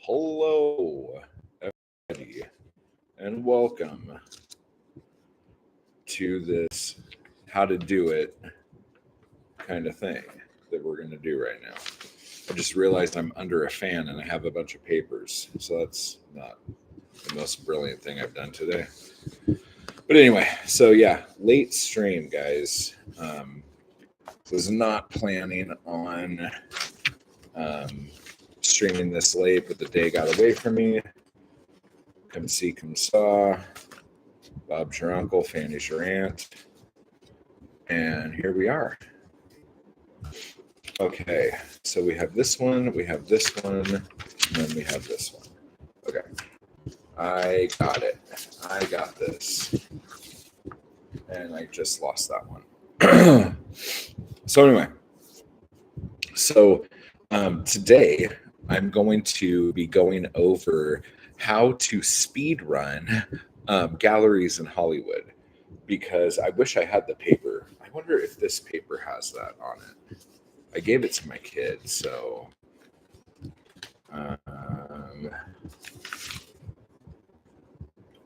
Hello, everybody, and welcome to this how to do it kind of thing that we're going to do right now. I just realized I'm under a fan and I have a bunch of papers, so that's not the most brilliant thing I've done today. But anyway, so yeah, late stream, guys. Was not planning on um, streaming this late, but the day got away from me. Come see, come saw. Bob's your uncle, Fanny's your aunt. And here we are. Okay, so we have this one, we have this one, and then we have this one. Okay, I got it. I got this. And I just lost that one. So anyway, today I'm going to be going over how to speed run galleries in Hollywood, because I wish I had the paper. I wonder if this paper has that on it. I gave it to my kid, so let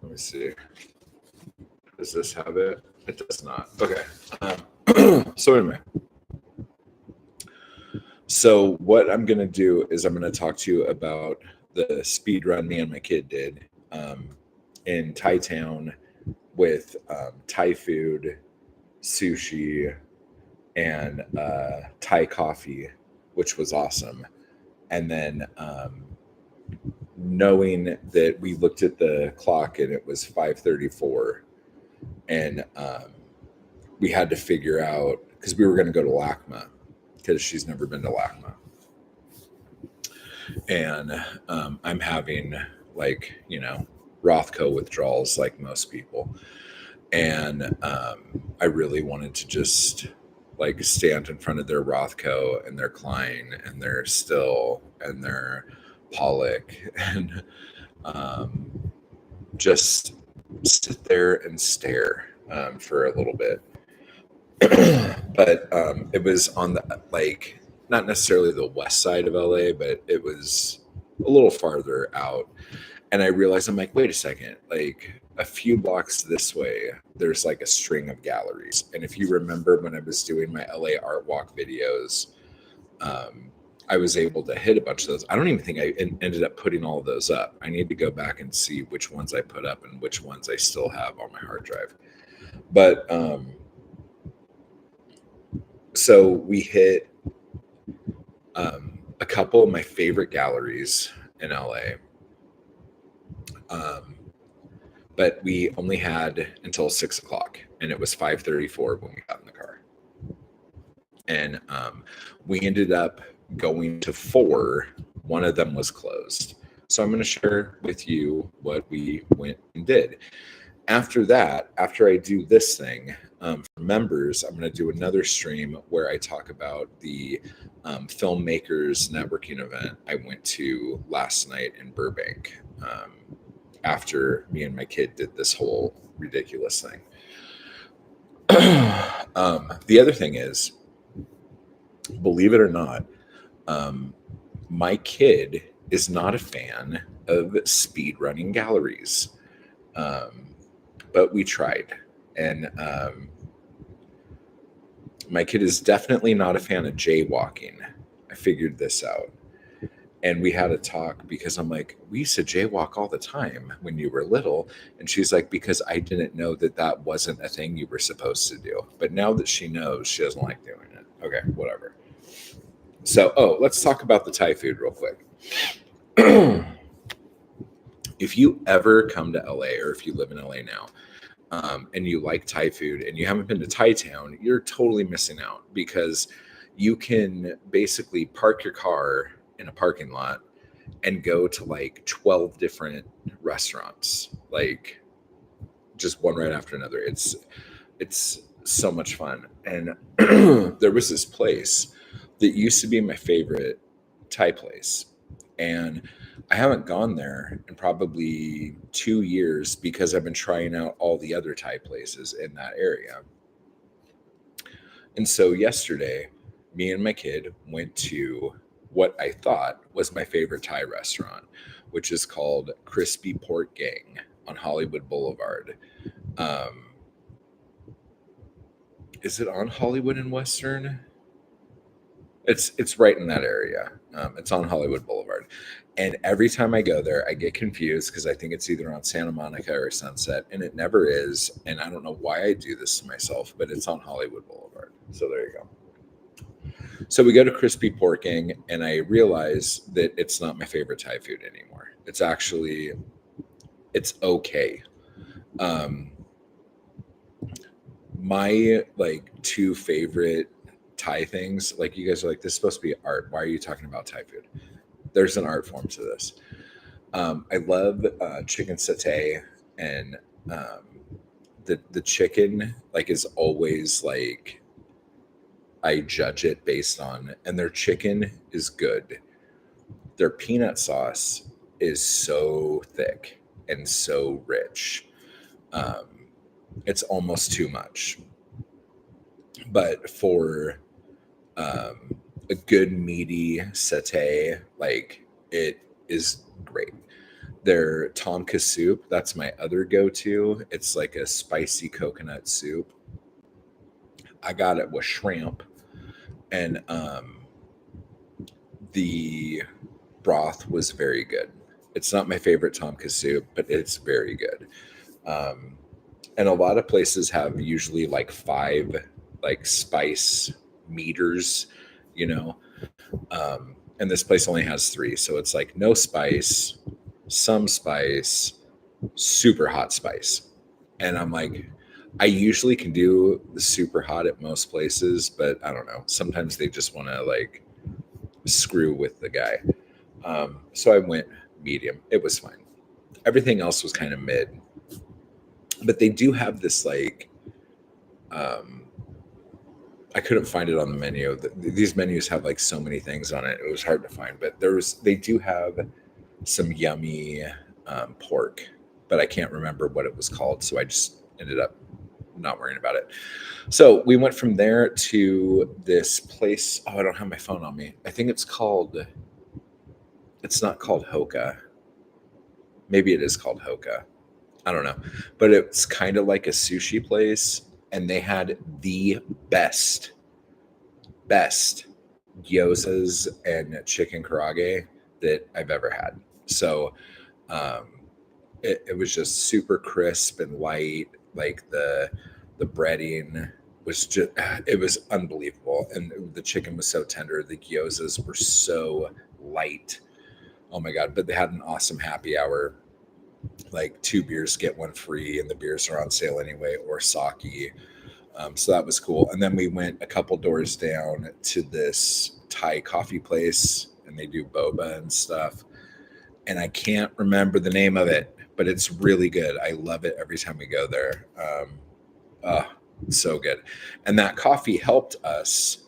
me see. Does this have it? It does not. Okay. So anyway, so what I'm going to do is I'm going to talk to you about the speed run me and my kid did in Thai Town with Thai food, sushi, and Thai coffee, which was awesome. And then knowing that we looked at the clock and it was 5:34, and we had to figure out, because we were going to go to LACMA, because she's never been to LACMA. And I'm having, Rothko withdrawals like most people. And I really wanted to just stand in front of their Rothko and their Klein and their Still and their Pollock and just sit there and stare for a little bit. But it was on the, not necessarily the west side of LA, but it was a little farther out. And I realized, I'm like, wait a second, a few blocks this way, there's a string of galleries. And if you remember when I was doing my LA Art Walk videos, I was able to hit a bunch of those. I don't even think I ended up putting all of those up. I need to go back and see which ones I put up and which ones I still have on my hard drive. But so we hit a couple of my favorite galleries in LA. But we only had until 6 o'clock, and it was 5:34 when we got in the car. And we ended up going to 4. One of them was closed. So I'm going to share with you what we went and did. After that, after I do this thing, for members, I'm going to do another stream where I talk about the filmmakers networking event I went to last night in Burbank. After me and my kid did this whole ridiculous thing. The other thing is, believe it or not, my kid is not a fan of speed running galleries. But we tried. And my kid is definitely not a fan of jaywalking. I figured this out. And we had a talk, because I'm like, we used to jaywalk all the time when you were little. And she's like, because I didn't know that wasn't a thing you were supposed to do. But now that she knows, she doesn't like doing it. Okay, whatever. So, let's talk about the Thai food real quick. If you ever come to LA, or if you live in LA now, and you like Thai food and you haven't been to Thai Town, you're totally missing out, because you can basically park your car in a parking lot and go to 12 different restaurants, just one right after another. It's so much fun. And there was this place that used to be my favorite Thai place, and I haven't gone there in probably 2 years, because I've been trying out all the other Thai places in that area. And so yesterday, me and my kid went to what I thought was my favorite Thai restaurant, which is called Crispy Pork Gang on Hollywood Boulevard. Um, is it on Hollywood and Western? It's right in that area. It's on Hollywood Boulevard, and every time I go there, I get confused because I think it's either on Santa Monica or Sunset, and it never is. And I don't know why I do this to myself, but it's on Hollywood Boulevard. So there you go. So we go to Crispy Porking, and I realize that it's not my favorite Thai food anymore. It's actually it's okay. Um, my like two favorite Thai things, like you guys are like, this is supposed to be art. Why are you talking about Thai food? There's an art form to this. I love chicken satay, and um, the chicken like is always like I judge it based on, and their chicken is good. Their peanut sauce is so thick and so rich. Um, it's almost too much. But for a good meaty satay, like it is great. Their Tomka soup, that's my other go-to. It's like a spicy coconut soup. I got it with shrimp, and the broth was very good. It's not my favorite Tomka soup, but it's very good. Um, and a lot of places have usually like five like spice meters, you know. And this place only has three, so it's like no spice, some spice, super hot spice. And I'm like, I usually can do the super hot at most places, but I don't know. Sometimes they just want to like screw with the guy. So I went medium. It was fine. Everything else was kind of mid, but they do have this like, um, I couldn't find it on the menu. These menus have like so many things on it. It was hard to find, but they do have some yummy pork, but I can't remember what it was called. So I just ended up not worrying about it. So we went from there to this place. Oh, I don't have my phone on me. I think it's not called Hoka. Maybe it is called Hoka. I don't know. But it's kind of like a sushi place. And they had the best gyozas and chicken karage that I've ever had. So um, it was just super crisp and light. Like the breading was just it was unbelievable, and the chicken was so tender. The gyozas were so light. Oh my god! But they had an awesome happy hour. Like two beers get one free, and the beers are on sale anyway, or sake. So that was cool. And then we went a couple doors down to this Thai coffee place, and they do boba and stuff. And I can't remember the name of it, but it's really good. I love it every time we go there. Uh, so good. And that coffee helped us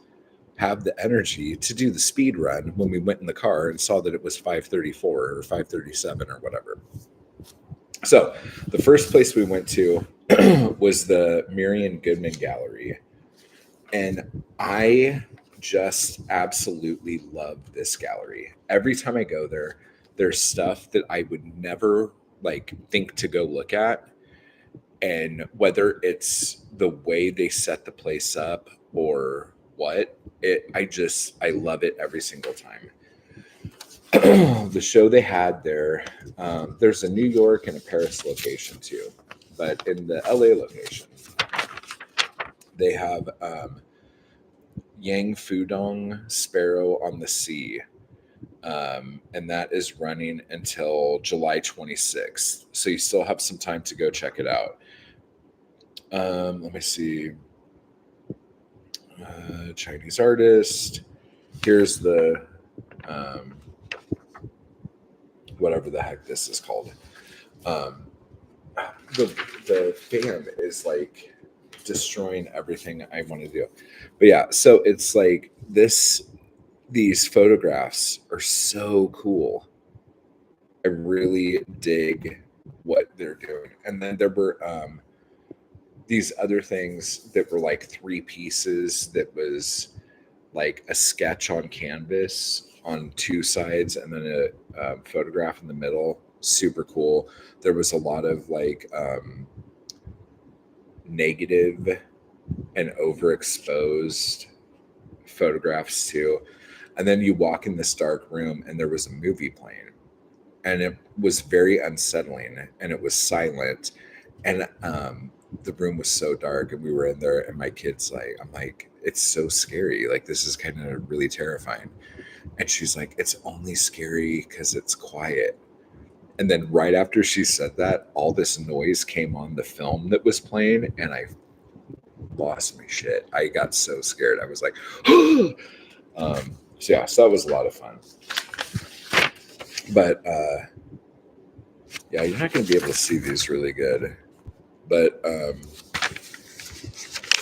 have the energy to do the speed run when we went in the car and saw that it was 5:34 or 5:37 or whatever. So the first place we went to was the Marion Goodman Gallery. And I just absolutely love this gallery. Every time I go there, there's stuff that I would never like think to go look at. And whether it's the way they set the place up or what, I love it every single time. The show they had there, there's a New York and a Paris location too, but in the LA location, they have Yang Fudong Sparrow on the Sea, and that is running until July 26th. So you still have some time to go check it out. Let me see. Chinese artist. Here's the um, whatever the heck this is called. Um, the fan is like destroying everything I want to do. But yeah, so it's like these photographs are so cool. I really dig what they're doing. And then there were these other things that were like three pieces that was like a sketch on canvas on two sides and then a photograph in the middle. Super cool. There was a lot of like negative and overexposed photographs too. And then you walk in this dark room and there was a movie playing, and it was very unsettling and it was silent. And the room was so dark and we were in there, and my kid's like, I'm like, it's so scary. Like, this is kind of really terrifying. And she's like, it's only scary because it's quiet. And then right after she said that, all this noise came on the film that was playing, and I lost my shit. I got so scared. I was like, so yeah, so that was a lot of fun. But yeah, you're not going to be able to see these really good. But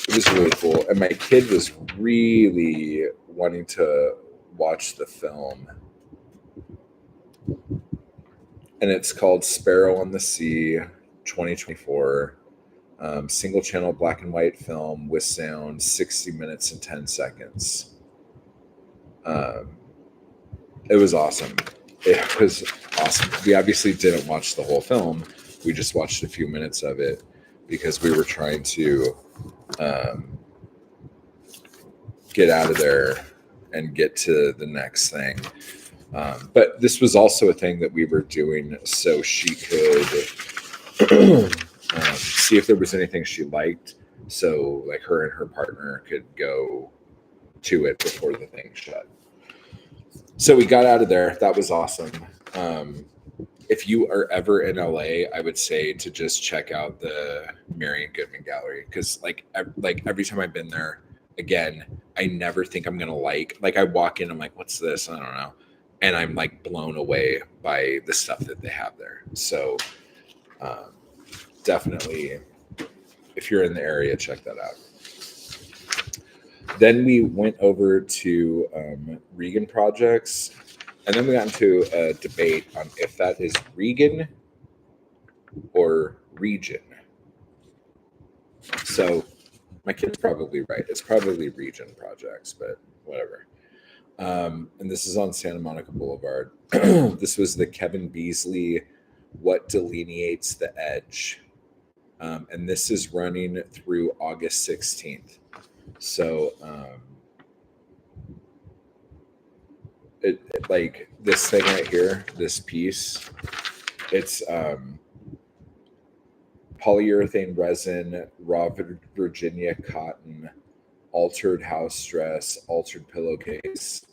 it was really cool. And my kid was really wanting to watch the film. And it's called Sparrow on the Sea 2024. Single channel black and white film with sound, 60 minutes and 10 seconds. It was awesome. It was awesome. We obviously didn't watch the whole film. We just watched a few minutes of it because we were trying to get out of there and get to the next thing. But this was also a thing that we were doing so she could see if there was anything she liked. So like her and her partner could go to it before the thing shut. So we got out of there. That was awesome. If you are ever in LA, I would say to just check out the Marion Goodman Gallery, because like every time I've been there, again, I never think I'm gonna like I walk in, I'm like, what's this? I don't know, and I'm like blown away by the stuff that they have there. So definitely, if you're in the area, check that out. Then we went over to Regan Projects, and then we got into a debate on if that is Regan or Region. So my kid's probably right. It's probably Region Projects, but whatever. And this is on Santa Monica Boulevard. This was the Kevin Beasley What Delineates the Edge. And this is running through August 16th. So it like this thing right here, this piece, it's polyurethane resin, raw Virginia cotton, altered house dress, altered pillowcase,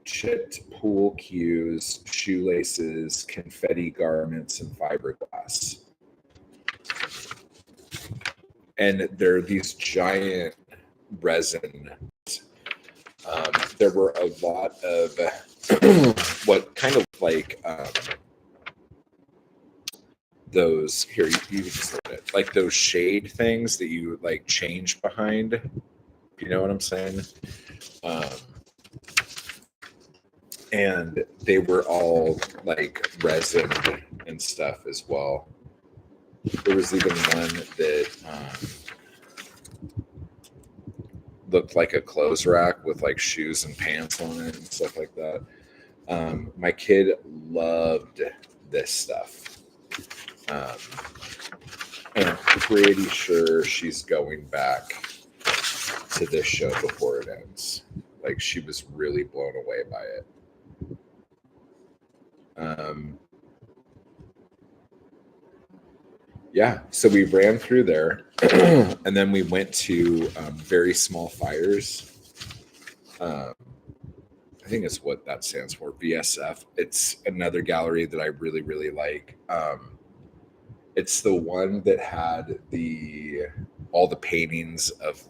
chipped pool cues, shoelaces, confetti garments, and fiberglass. And they're these giant resin. There were a lot of what kind of like those here. You just look at it, like those shade things that you like change behind. You know what I'm saying? And they were all like resin and stuff as well. There was even one that looked like a clothes rack with like shoes and pants on it and stuff like that. My kid loved this stuff. And I'm pretty sure she's going back to this show before it ends. Like, she was really blown away by it. Yeah, so we ran through there, and then we went to Very Small Fires. I think it's what that stands for, VSF. It's another gallery that I really, really like. It's the one that had all the paintings of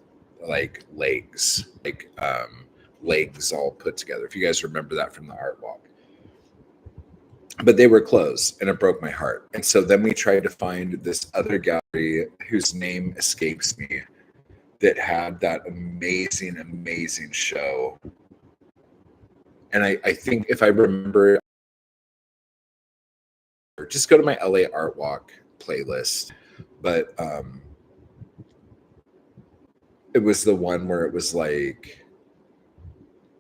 like legs, legs all put together. If you guys remember that from the art walk. But they were closed, and it broke my heart. And so then we tried to find this other gallery whose name escapes me that had that amazing, amazing show. And I think if I remember, just go to my LA Art Walk playlist. But it was the one where it was like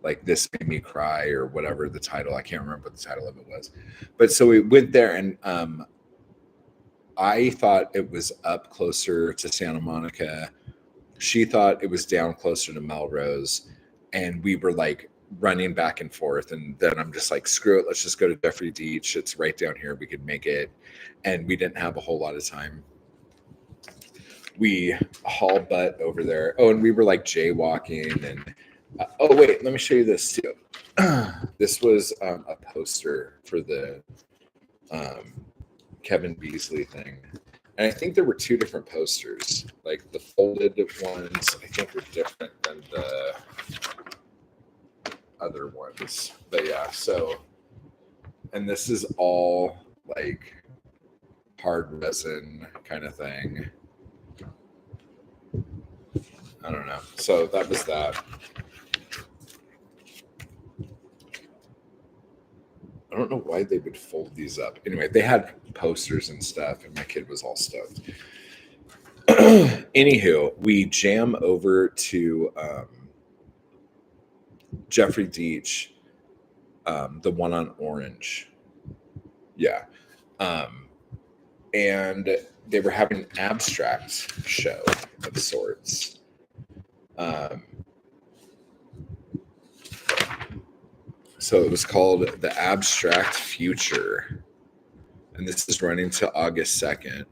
like This Made Me Cry or whatever the title. I can't remember what the title of it was. But so we went there, and I thought it was up closer to Santa Monica. She thought it was down closer to Melrose, and we were like running back and forth. And then I'm just like, screw it, let's just go to Jeffrey Deitch. It's right down here. We could make it. And we didn't have a whole lot of time. We haul butt over there. Oh, and we were like jaywalking. And oh, wait, let me show you this too. This was a poster for the Kevin Beasley thing. And I think there were two different posters. Like the folded ones, I think were different than the other ones. But yeah, so, and this is all like hard resin kind of thing. I don't know. So that was that. I don't know why they would fold these up. Anyway, they had posters and stuff, and my kid was all stoked. Anywho, we jam over to Jeffrey Deitch, the one on Orange. Yeah. And they were having an abstract show of sorts. So it was called The Abstract Future. And this is running to August 2nd.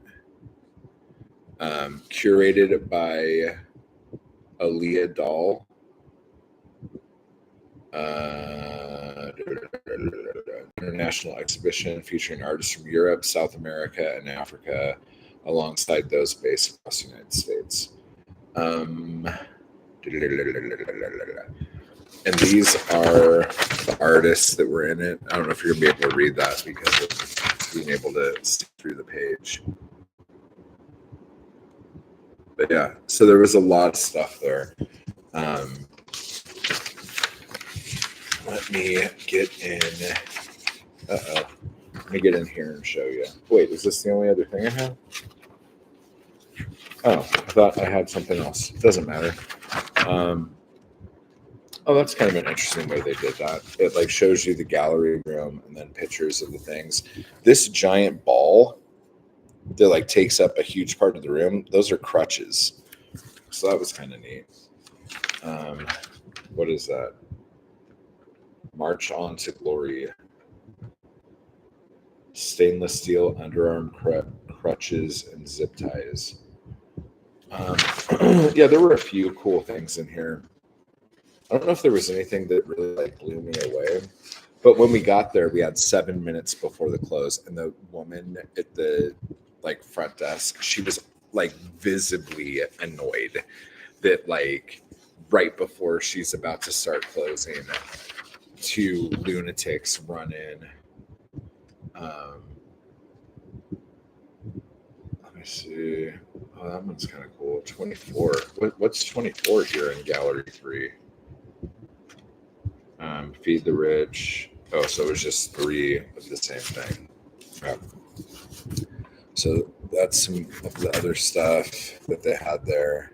Curated by Aaliyah Dahl. International exhibition featuring artists from Europe, South America, and Africa, alongside those based across the United States. And these are the artists that were in it. I don't know if you're going to be able to read that because of being able to see through the page. But yeah, so there was a lot of stuff there. Let me get in. Let me get in here and show you. Wait, is this the only other thing I have? Oh, I thought I had something else. It doesn't matter. Oh, that's kind of an interesting way they did that. It like shows you the gallery room and then pictures of the things. This giant ball that like takes up a huge part of the room, those are crutches. So that was kind of neat. What is that? March On to Glory. Stainless steel underarm crutches and zip ties. Yeah, there were a few cool things in here. I don't know if there was anything that really like blew me away, but when we got there, we had 7 minutes before the close, and the woman at the like front desk, she was like visibly annoyed that like right before she's about to start closing, two lunatics run in. Let me see. Oh, that one's kind of cool. 24. What's 24 here in Gallery 3? Feed the Rich. Oh, so it was just 3 of the same thing. Yeah. So that's some of the other stuff that they had there.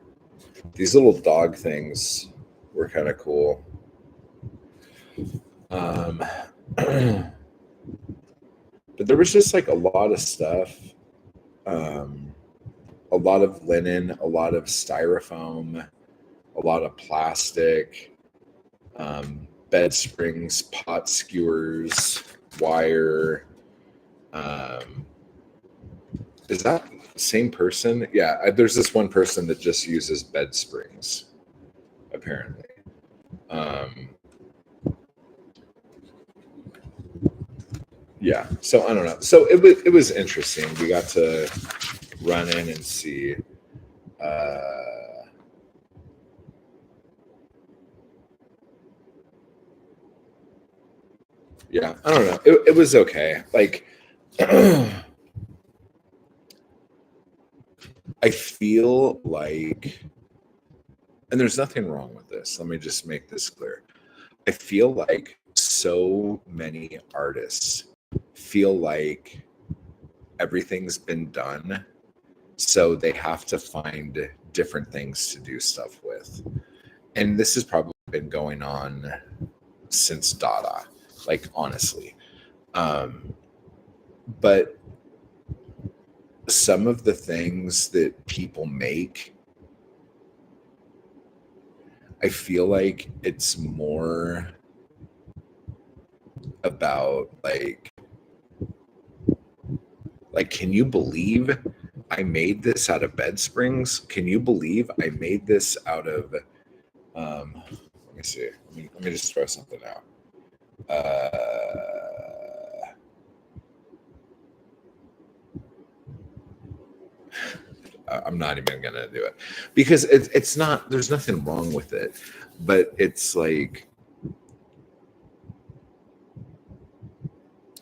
These little dog things were kind of cool. But there was just like a lot of stuff. A lot of linen, a lot of styrofoam, a lot of plastic, bed springs, pot skewers, wire. Is that the same person? Yeah, there's this one person that just uses bed springs, apparently. Yeah, so I don't know. So it was interesting. We got to run in and see. Yeah, I don't know. It was okay. Like, I feel like, and there's nothing wrong with this. Let me just make this clear. I feel like so many artists feel like everything's been done, so they have to find different things to do stuff with. And this has probably been going on since Dada, like honestly. But some of the things that people make, I feel like it's more about like, can you believe I made this out of bed springs? Can you believe I made this out of let me see. Let me just throw something out. I'm not even gonna do it because it's not. There's nothing wrong with it, but it's like,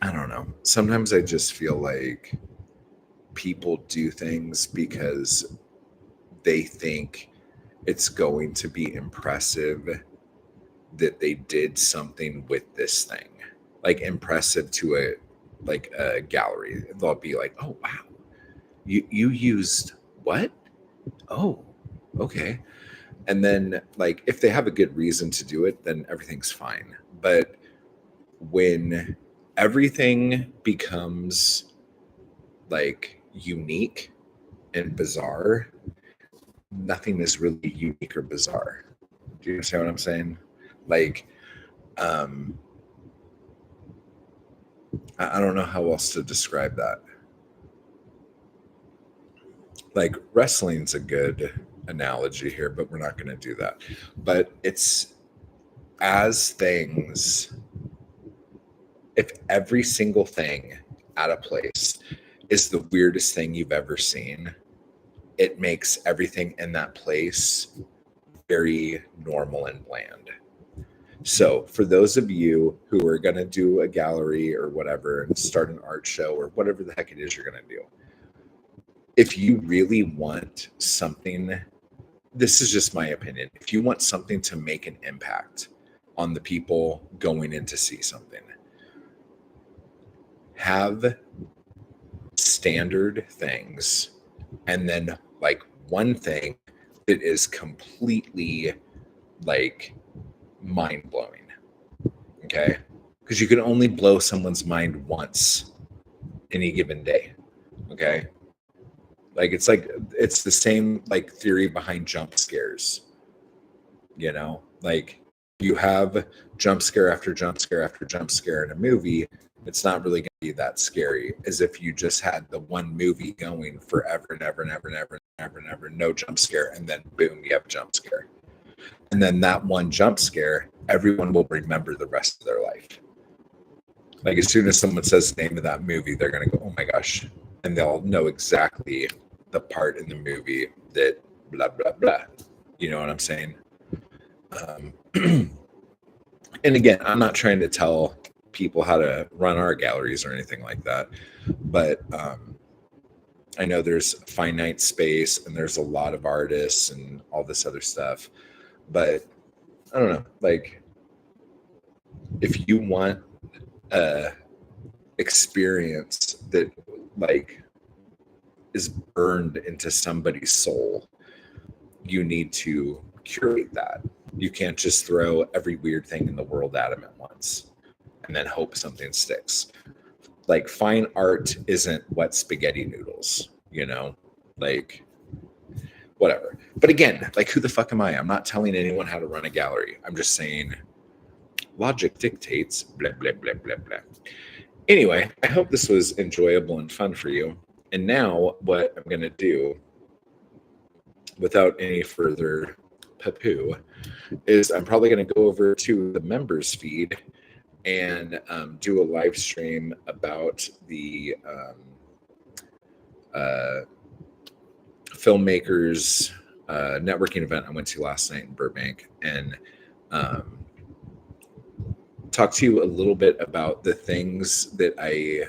I don't know. Sometimes I just feel like people do things because they think it's going to be impressive that they did something with this thing, like impressive to a gallery. They'll be like, "Oh wow, you used what? Oh, okay." And then like if they have a good reason to do it, then everything's fine. But when everything becomes like unique and bizarre, nothing is really unique or bizarre. Do you understand what I'm saying? Like, um, I don't know how else to describe that. Like, wrestling's a good analogy here, but we're not going to do that. But it's as things, if every single thing at a place is the weirdest thing you've ever seen, it makes everything in that place very normal and bland. So, for those of you who are going to do a gallery or whatever and start an art show or whatever the heck it is you're going to do, if you really want something, this is just my opinion. If you want something to make an impact on the people going in to see something, have standard things and then like one thing that is completely like mind blowing. Okay. Because you can only blow someone's mind once any given day. Okay. Like it's the same like theory behind jump scares. You know, like you have jump scare after jump scare after jump scare in a movie. It's not really going to be that scary as if you just had the one movie going forever and ever and ever and ever and ever and ever, no jump scare, and then boom, you have a jump scare. And then that one jump scare, everyone will remember the rest of their life. Like as soon as someone says the name of that movie, they're going to go, oh my gosh. And they'll know exactly the part in the movie that blah, blah, blah. You know what I'm saying? And again, I'm not trying to tell people how to run art galleries or anything like that. But I know there's finite space and there's a lot of artists and all this other stuff. But I don't know, like if you want a experience that like is burned into somebody's soul, you need to curate that. You can't just throw every weird thing in the world at them at once and then hope something sticks. Like fine art isn't wet spaghetti noodles, you know, like whatever. But again, like who the fuck am I? I'm not telling anyone how to run a gallery. I'm just saying logic dictates blah, blah, blah, blah, blah. Anyway, I hope this was enjoyable and fun for you. And now what I'm going to do without any further poo is I'm probably going to go over to the members feed and do a live stream about the filmmakers networking event I went to last night in Burbank, and talk to you a little bit about the things that I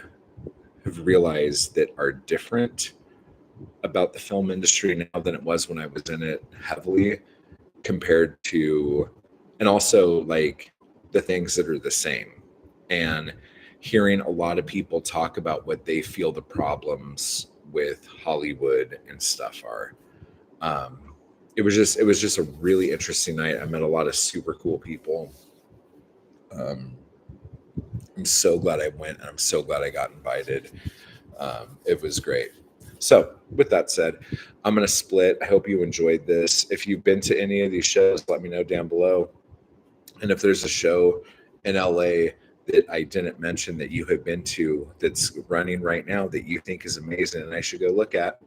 have realized that are different about the film industry now than it was when I was in it heavily compared to, and also like the things that are the same, and hearing a lot of people talk about what they feel the problems with Hollywood and stuff are. It was just a really interesting night. I met a lot of super cool people. I'm so glad I went, and I'm so glad I got invited. It was great. So, with that said, I'm going to split. I hope you enjoyed this. If you've been to any of these shows, let me know down below. And if there's a show in LA that I didn't mention that you have been to that's running right now that you think is amazing and I should go look at,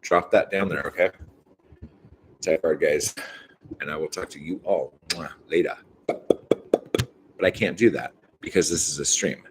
drop that down there, okay? Type hard, guys. And I will talk to you all later. But I can't do that because this is a stream.